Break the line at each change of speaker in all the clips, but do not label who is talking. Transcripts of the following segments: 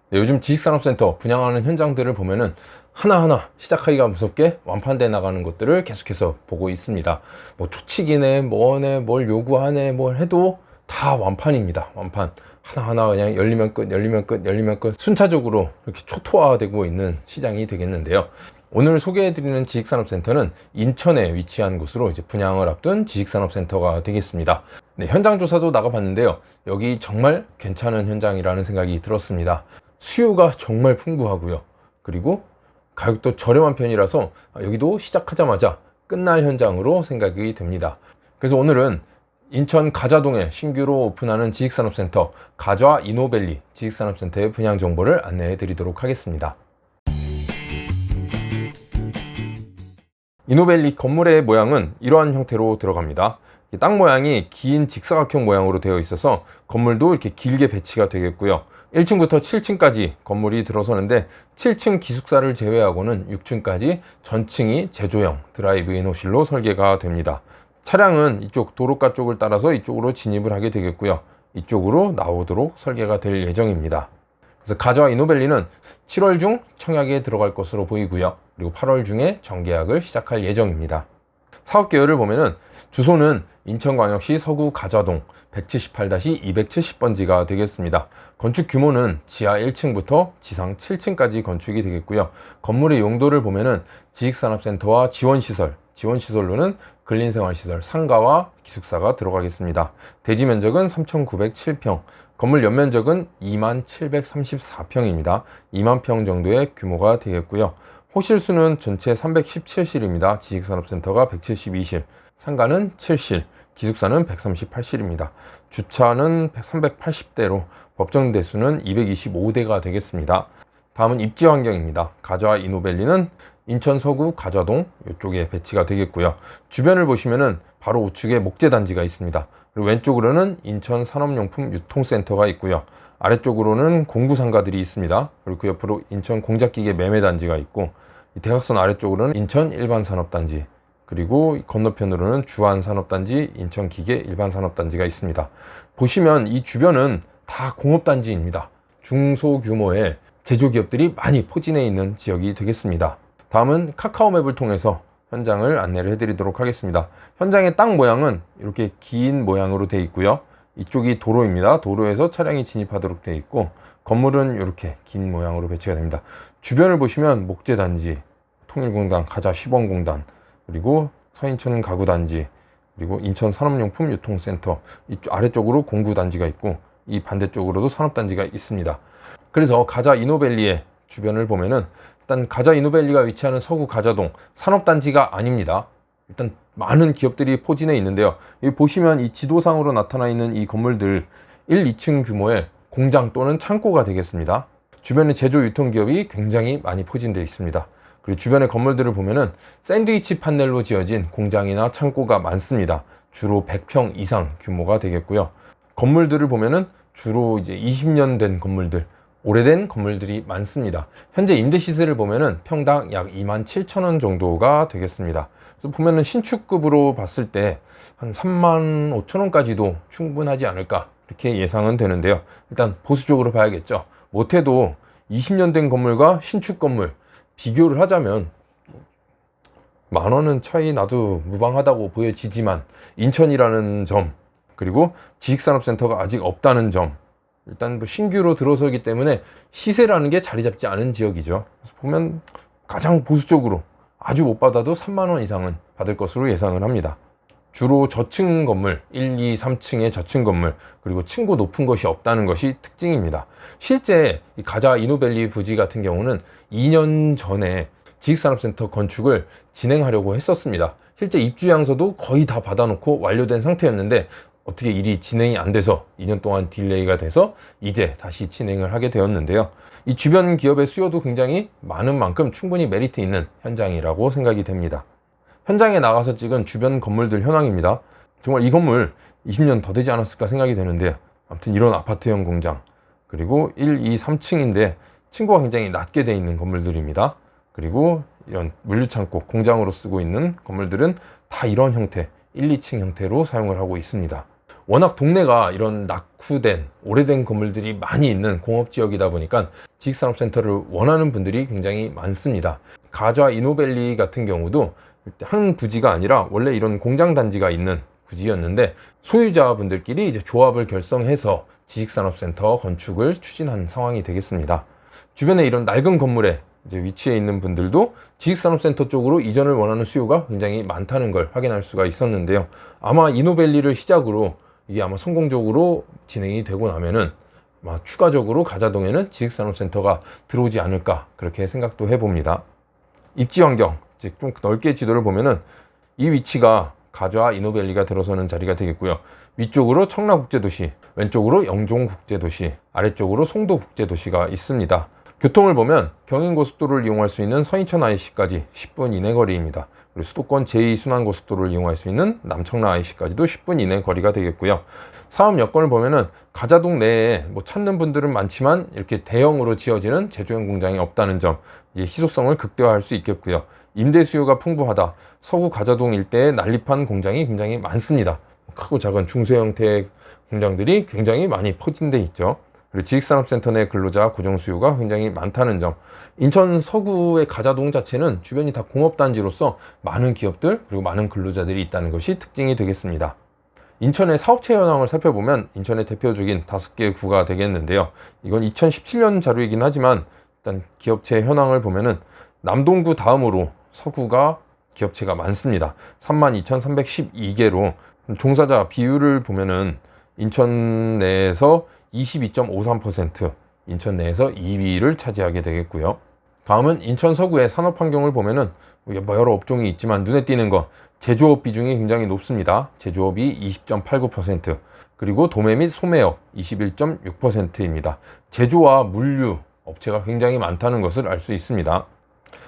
네, 요즘 지식산업센터 분양하는 현장들을 보면은 하나하나 시작하기가 무섭게 완판돼 나가는 것들을 계속해서 보고 있습니다. 뭐 초치기네, 뭐네, 뭘 요구하네, 뭘 해도 다 완판입니다. 완판. 하나하나 그냥 열리면 끝, 열리면 끝, 열리면 끝. 순차적으로 이렇게 초토화되고 있는 시장이 되겠는데요. 오늘 소개해드리는 지식산업센터는 인천에 위치한 곳으로 이제 분양을 앞둔 지식산업센터가 되겠습니다. 네, 현장 조사도 나가봤는데요. 여기 정말 괜찮은 현장이라는 생각이 들었습니다. 수요가 정말 풍부하고요. 그리고 가격도 저렴한 편이라서 여기도 시작하자마자 끝날 현장으로 생각이 됩니다. 그래서 오늘은 인천 가좌동에 신규로 오픈하는 지식산업센터 가좌 이노밸리 지식산업센터의 분양 정보를 안내해 드리도록 하겠습니다. 이노밸리 건물의 모양은 이러한 형태로 들어갑니다. 땅 모양이 긴 직사각형 모양으로 되어 있어서 건물도 이렇게 길게 배치가 되겠고요. 1층부터 7층까지 건물이 들어서는데 7층 기숙사를 제외하고는 6층까지 전층이 제조형 드라이브인 호실로 설계가 됩니다. 차량은 이쪽 도로가 쪽을 따라서 이쪽으로 진입을 하게 되겠고요. 이쪽으로 나오도록 설계가 될 예정입니다. 그래서 가좌 이노밸리는 7월 중 청약에 들어갈 것으로 보이고요. 그리고 8월 중에 정계약을 시작할 예정입니다. 사업 계열을 보면은 주소는 인천광역시 서구 가좌동 178-270번지가 되겠습니다. 건축 규모는 지하 1층부터 지상 7층까지 건축이 되겠고요. 건물의 용도를 보면은 지식산업센터와 지원시설로는 근린생활시설, 상가와 기숙사가 들어가겠습니다. 대지 면적은 3,907평, 건물 연면적은 2734평입니다. 2만 평 정도의 규모가 되겠고요. 호실 수는 전체 317실입니다. 지식산업센터가 172실, 상가는 7실, 기숙사는 138실입니다. 주차는 380대로 법정 대수는 225대가 되겠습니다. 다음은 입지 환경입니다. 가좌 이노밸리는 인천 서구 가좌동 이쪽에 배치가 되겠고요. 주변을 보시면은 바로 우측에 목재 단지가 있습니다. 그리고 왼쪽으로는 인천 산업용품 유통센터가 있고요. 아래쪽으로는 공구 상가들이 있습니다. 그리고 그 옆으로 인천 공작기계 매매 단지가 있고, 이 대각선 아래쪽으로는 인천 일반산업단지, 그리고 건너편으로는 주안산업단지, 인천기계 일반산업단지가 있습니다. 보시면 이 주변은 다 공업단지입니다. 중소규모의 제조기업들이 많이 포진해 있는 지역이 되겠습니다. 다음은 카카오맵을 통해서 현장을 안내를 해드리도록 하겠습니다. 현장의 땅 모양은 이렇게 긴 모양으로 되어 있고요. 이쪽이 도로입니다. 도로에서 차량이 진입하도록 되어 있고, 건물은 이렇게 긴 모양으로 배치가 됩니다. 주변을 보시면 목재단지, 통일공단, 가자 시범공단, 그리고 서인천 가구단지, 그리고 인천 산업용품 유통센터, 이쪽 아래쪽으로 공구단지가 있고, 이 반대쪽으로도 산업단지가 있습니다. 그래서 가좌 이노밸리의 주변을 보면은 일단 가좌 이노밸리가 위치하는 서구 가좌동 산업단지가 아닙니다. 일단 많은 기업들이 포진해 있는데요. 여기 보시면 이 지도상으로 나타나 있는 이 건물들 1, 2층 규모의 공장 또는 창고가 되겠습니다. 주변에 제조 유통기업이 굉장히 많이 포진되어 있습니다. 그리고 주변의 건물들을 보면은 샌드위치 판넬로 지어진 공장이나 창고가 많습니다. 주로 100평 이상 규모가 되겠고요. 건물들을 보면은 주로 이제 20년 된 건물들, 오래된 건물들이 많습니다. 현재 임대 시세를 보면은 평당 약 27,000원 정도가 되겠습니다. 그래서 보면은 신축급으로 봤을 때 한 35,000원까지도 충분하지 않을까 이렇게 예상은 되는데요. 일단 보수적으로 봐야겠죠. 못해도 20년 된 건물과 신축 건물 비교를 하자면 10,000원은 차이 나도 무방하다고 보여지지만, 인천이라는 점, 그리고 지식산업센터가 아직 없다는 점, 일단 신규로 들어서기 때문에 시세라는 게 자리 잡지 않은 지역이죠. 그래서 보면 가장 보수적으로 아주 못 받아도 30,000원 이상은 받을 것으로 예상을 합니다. 주로 저층 건물, 1, 2, 3층의 저층 건물, 그리고 층고 높은 것이 없다는 것이 특징입니다. 실제 이 가좌 이노밸리 부지 같은 경우는 2년 전에 지식산업센터 건축을 진행하려고 했었습니다. 실제 입주양서도 거의 다 받아놓고 완료된 상태였는데 어떻게 일이 진행이 안 돼서 2년 동안 딜레이가 돼서 이제 다시 진행을 하게 되었는데요. 이 주변 기업의 수요도 굉장히 많은 만큼 충분히 메리트 있는 현장이라고 생각이 됩니다. 현장에 나가서 찍은 주변 건물들 현황입니다. 정말 이 건물 20년 더 되지 않았을까 생각이 되는데, 아무튼 이런 아파트형 공장, 그리고 1, 2, 3층인데 층고가 굉장히 낮게 되어 있는 건물들입니다. 그리고 이런 물류창고, 공장으로 쓰고 있는 건물들은 다 이런 형태, 1, 2층 형태로 사용을 하고 있습니다. 워낙 동네가 이런 낙후된 오래된 건물들이 많이 있는 공업지역이다 보니까 지식산업센터를 원하는 분들이 굉장히 많습니다. 가좌 이노밸리 같은 경우도 한 부지가 아니라 원래 이런 공장 단지가 있는 부지였는데 소유자분들끼리 이제 조합을 결성해서 지식산업센터 건축을 추진한 상황이 되겠습니다. 주변에 이런 낡은 건물에 이제 위치해 있는 분들도 지식산업센터 쪽으로 이전을 원하는 수요가 굉장히 많다는 걸 확인할 수가 있었는데요. 아마 이노밸리를 시작으로 이게 아마 성공적으로 진행이 되고 나면은 아마 추가적으로 가자동에는 지식산업센터가 들어오지 않을까 그렇게 생각도 해봅니다. 입지 환경, 즉 좀 넓게 지도를 보면은 이 위치가 가좌 이노밸리가 들어서는 자리가 되겠고요. 위쪽으로 청라국제도시, 왼쪽으로 영종국제도시, 아래쪽으로 송도국제도시가 있습니다. 교통을 보면 경인고속도로를 이용할 수 있는 서인천 IC까지 10분 이내 거리입니다. 그리고 수도권 제2순환고속도로를 이용할 수 있는 남청라 IC까지도 10분 이내 거리가 되겠고요. 사업 여건을 보면은 가자동 내에 뭐 찾는 분들은 많지만 이렇게 대형으로 지어지는 제조형 공장이 없다는 점, 이제 희소성을 극대화할 수 있겠고요. 임대 수요가 풍부하다. 서구 가자동 일대에 난립한 공장이 굉장히 많습니다. 크고 작은 중소 형태의 공장들이 굉장히 많이 포진돼 있죠. 그리고 지식산업센터 내 근로자 고정 수요가 굉장히 많다는 점. 인천 서구의 가자동 자체는 주변이 다 공업단지로서 많은 기업들 그리고 많은 근로자들이 있다는 것이 특징이 되겠습니다. 인천의 사업체 현황을 살펴보면 인천의 대표적인 5개의 구가 되겠는데요. 이건 2017년 자료이긴 하지만 일단 기업체 현황을 보면은 남동구 다음으로 서구가 기업체가 많습니다. 32,312개로 종사자 비율을 보면은 인천 내에서 22.53%, 인천 내에서 2위를 차지하게 되겠고요. 다음은 인천 서구의 산업 환경을 보면은 여러 업종이 있지만 눈에 띄는 거 제조업 비중이 굉장히 높습니다. 제조업이 20.89%, 그리고 도매 및 소매업 21.6%입니다. 제조와 물류 업체가 굉장히 많다는 것을 알 수 있습니다.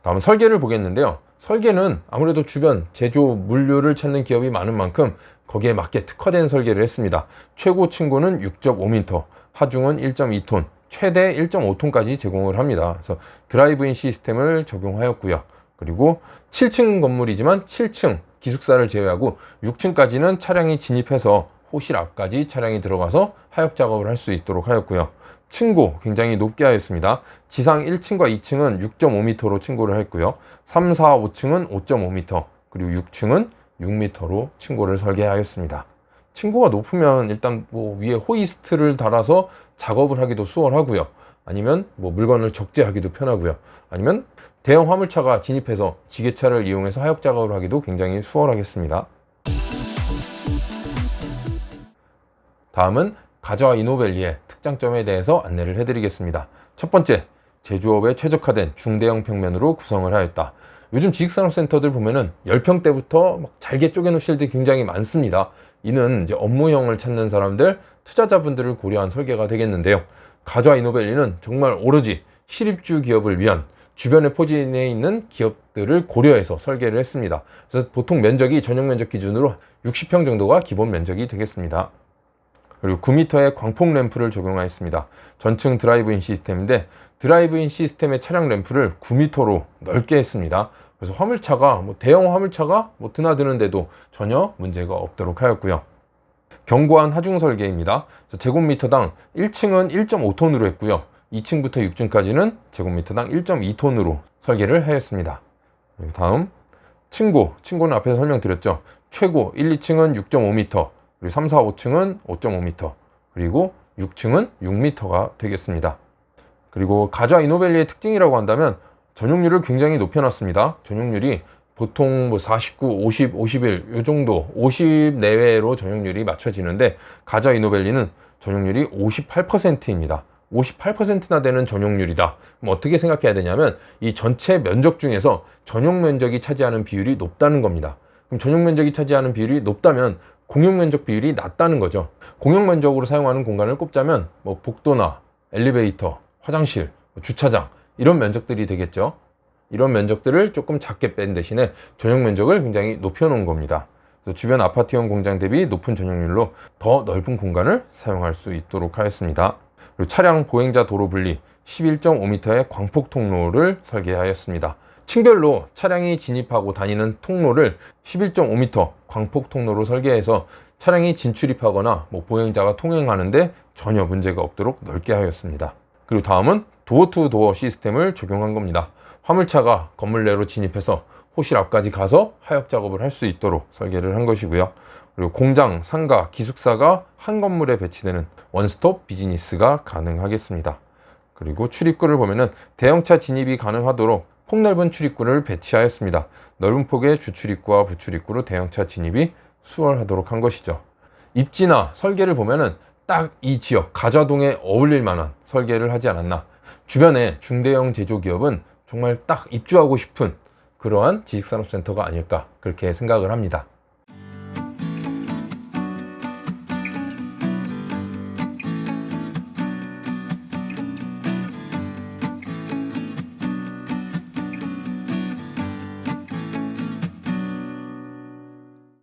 다음은 설계를 보겠는데요. 설계는 아무래도 주변 제조 물류를 찾는 기업이 많은 만큼 거기에 맞게 특화된 설계를 했습니다. 최고 층고는 6.5m, 하중은 1.2톤, 최대 1.5톤까지 제공을 합니다. 그래서 드라이브인 시스템을 적용하였고요. 그리고 7층 건물이지만 7층 기숙사를 제외하고 6층까지는 차량이 진입해서 호실 앞까지 차량이 들어가서 하역 작업을 할 수 있도록 하였고요. 층고 굉장히 높게 하였습니다. 지상 1층과 2층은 6.5m로 층고를 했고요. 3, 4, 5층은 5.5m, 그리고 6층은 6m로 층고를 설계하였습니다. 층고가 높으면 일단 뭐 위에 호이스트를 달아서 작업을 하기도 수월하고요. 아니면 뭐 물건을 적재하기도 편하고요. 아니면 대형 화물차가 진입해서 지게차를 이용해서 하역 작업을 하기도 굉장히 수월하겠습니다. 다음은 가좌 이노밸리의 특장점에 대해서 안내를 해드리겠습니다. 첫 번째, 제조업에 최적화된 중대형 평면으로 구성을 하였다. 요즘 지식산업센터들 보면은 10평대부터 막 잘게 쪼개놓은 실들이 굉장히 많습니다. 이는 이제 업무형을 찾는 사람들, 투자자분들을 고려한 설계가 되겠는데요. 가좌 이노밸리는 정말 오로지 실입주 기업을 위한 주변에 포진해 있는 기업들을 고려해서 설계를 했습니다. 그래서 보통 면적이 전용 면적 기준으로 60평 정도가 기본 면적이 되겠습니다. 그리고 9m의 광폭 램프를 적용하였습니다. 전층 드라이브인 시스템인데 드라이브인 시스템의 차량 램프를 9m로 넓게 했습니다. 그래서 화물차가 대형 화물차가 드나드는데도 전혀 문제가 없도록 하였고요. 견고한 하중 설계입니다. 제곱미터당 1층은 1.5톤으로 했고요. 2층부터 6층까지는 제곱미터당 1.2톤으로 설계를 하였습니다. 그리고 다음 층고는 앞에서 설명드렸죠. 최고 1, 2층은 6.5m, 그리고 3, 4, 5층은 5.5m, 그리고 6층은 6m가 되겠습니다. 그리고 가좌 이노밸리의 특징이라고 한다면 전용률을 굉장히 높여놨습니다. 전용률이 보통 49, 50, 51, 요 정도 50 내외로 전용률이 맞춰지는데 가좌 이노밸리는 전용률이 58%입니다. 58%나 되는 전용률이다. 그럼 어떻게 생각해야 되냐면 이 전체 면적 중에서 전용 면적이 차지하는 비율이 높다는 겁니다. 그럼 전용 면적이 차지하는 비율이 높다면 공용 면적 비율이 낮다는 거죠. 공용 면적으로 사용하는 공간을 꼽자면 복도나 엘리베이터, 화장실, 주차장 이런 면적들이 되겠죠. 이런 면적들을 조금 작게 뺀 대신에 전용 면적을 굉장히 높여놓은 겁니다. 그래서 주변 아파트형 공장 대비 높은 전용률로 더 넓은 공간을 사용할 수 있도록 하였습니다. 그리고 차량 보행자 도로 분리 11.5m의 광폭 통로를 설계하였습니다. 층별로 차량이 진입하고 다니는 통로를 11.5m 광폭 통로로 설계해서 차량이 진출입하거나 보행자가 통행하는데 전혀 문제가 없도록 넓게 하였습니다. 그리고 다음은 도어 투 도어 시스템을 적용한 겁니다. 화물차가 건물 내로 진입해서 호실 앞까지 가서 하역 작업을 할 수 있도록 설계를 한 것이고요. 그리고 공장, 상가, 기숙사가 한 건물에 배치되는 원스톱 비즈니스가 가능하겠습니다. 그리고 출입구를 보면은 대형차 진입이 가능하도록 폭넓은 출입구를 배치하였습니다. 넓은 폭의 주출입구와 부출입구로 대형차 진입이 수월하도록 한 것이죠. 입지나 설계를 보면은 딱 이 지역 가좌동에 어울릴 만한 설계를 하지 않았나. 주변에 중대형 제조기업은 정말 딱 입주하고 싶은 그러한 지식산업센터가 아닐까 그렇게 생각을 합니다.